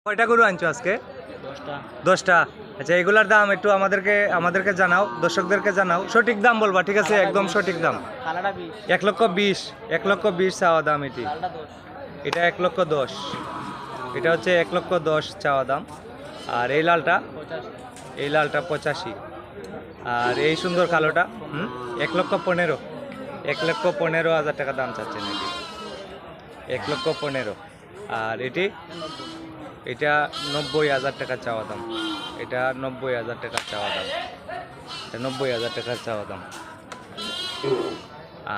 কয়টা গরু আনছো আজকে? 10টা। আচ্ছা, এগুলার দাম একটু আমাদেরকে জানাও, দর্শকদেরকে জানাও। সঠিক দাম বলবা, ঠিক আছে? একদম সঠিক দাম। 1,20,000। 1,20,000 চাওয়া দাম। এটা 1,10,000। এটা হচ্ছে 1,10,000 চাওয়া দাম। আর এই লালটা 85। আর এই সুন্দর কালোটা 1,15,000। 1,15,000 টাকা দাম চাচ্ছে নাকি? 1,15,000। আর এটা 90,000 টাকা চাওয়া দাম। এটা 90,000 টাকা চাওয়া দাম। এটা 90,000 টাকার চাওয়া দাম।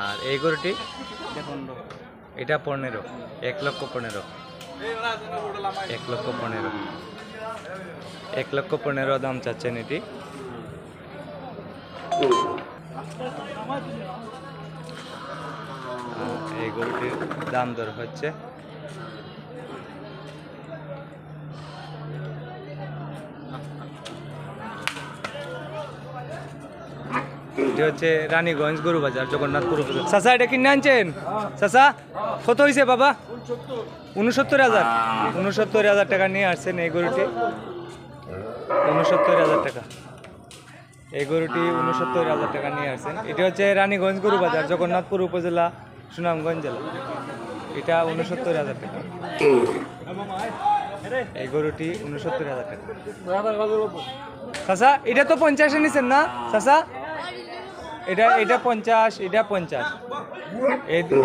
আর এই গরুটি এটা 15। 1,15,000। 1,15,000। 1,15,000 দাম চাচ্ছেন এটি। এই গরুটির দাম দর হচ্ছে এটা হচ্ছে রানীগঞ্জ গরু বাজার, জগন্নাথপুর। চাচা, এটা কিনে আনছেন? চাচা, কত হয়েছে বাবা? 69,000। 69,000 টাকা নিয়ে আসছেন এই গরুটি। 69,000 টাকা। এই গরুটি 69,000 টাকা নিয়ে আসছেন। এটা হচ্ছে রানীগঞ্জ গরু বাজার, জগন্নাথপুর উপজেলা, সুনামগঞ্জ জেলা। এটা 69,000 টাকা। এই গরুটি 69,000 টাকা। চাচা, এটা তো 50-এ নিছেন না চাচা? এটা 50, এটা 50।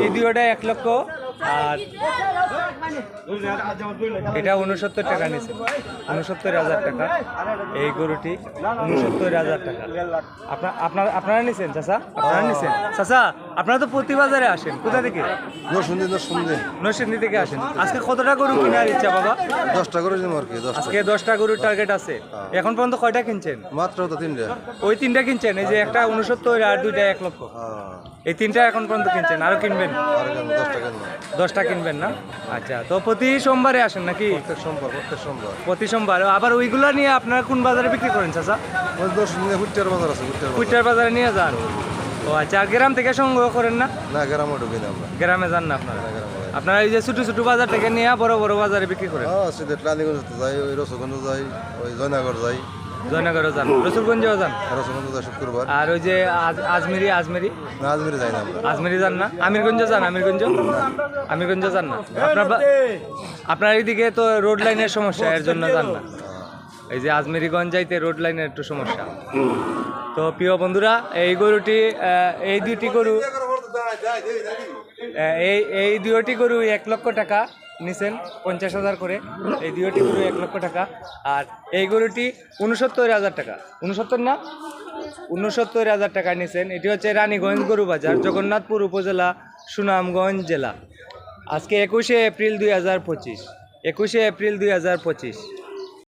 এই দুইটা 1 লক্ষ। আর এটা 69 টাকা নিছে। 69,000 টাকা। এই গরুটি 69,000 টাকা। আপনারা নিছেন চাচা? আপনারা নিছেন চাচা? আপনারা তো প্রতি বাজারে আসেন, কোথা থেকে? নরসিংদী থেকে আসেন। আজকে কতটা গরু কেনার ইচ্ছা বাবা? 10টা করে নিব আর কি। আজকে 10টা গরুর টার্গেট আছে। এখন পর্যন্ত কয়টা কিনছেন? মাত্র তো 3টা। ওই 3টা কিনছেন? এই যে একটা 69 আর দুইটা 1 লক্ষ। এই 3টা এখন পর্যন্ত কিনছেন, আরো কিনবেন? 10টা কিনবেন না? আচ্ছা, তো প্রতি সোমবারে আসেন নাকি? প্রত্যেক সোমবার। প্রতি সোমবার। আবার ওইগুলা নিয়ে আপনারা কোন বাজারে বিক্রি করেন চাচা? ফুটটার বাজার আছে। কুইটার বাজারে নিয়ে যান। ও আচ্ছা, আর গ্রাম থেকে সংগ্রহ করেন না? না, গ্রামে ঢুকি না আমরা। গ্রামে যান না আপনারা? আপনারা এই যে ছোট ছোট বাজার থেকে নিয়ে বড় বড় বাজারে বিক্রি করেন? সিলেট রানীগঞ্জ যাই, ওই রসগঞ্জ যাই, ওই জয়নগর যাই। জয়নগরও যান, রসুলগঞ্জেও যান? রসগঞ্জ যাই শুক্রবার। আর ওই যে আজমিরি না, আজমিরে যাই না আমরা। আজমিরি যান না? আমিরগঞ্জ যান? আমিরগঞ্জ যান না? আপনার এইদিকে তো রোড লাইনের সমস্যা, এর জন্য যান না। এই যে আজমিরিগঞ্জ যাইতে রোড লাইনের একটু সমস্যা। তো প্রিয় বন্ধুরা, এই গরুটি এই দুটি গরু 1 লক্ষ টাকা নিছেন, 50,000 করে। এই দুটি গরু 1 লক্ষ টাকা। আর এই গরুটি 69,000 টাকা। 69 না? 69,000 টাকা নিছেন। এটি হচ্ছে রানীগঞ্জ গরু বাজার, জগন্নাথপুর উপজেলা, সুনামগঞ্জ জেলা। আজকে 21শে এপ্রিল 2025। 21শে এপ্রিল 2025।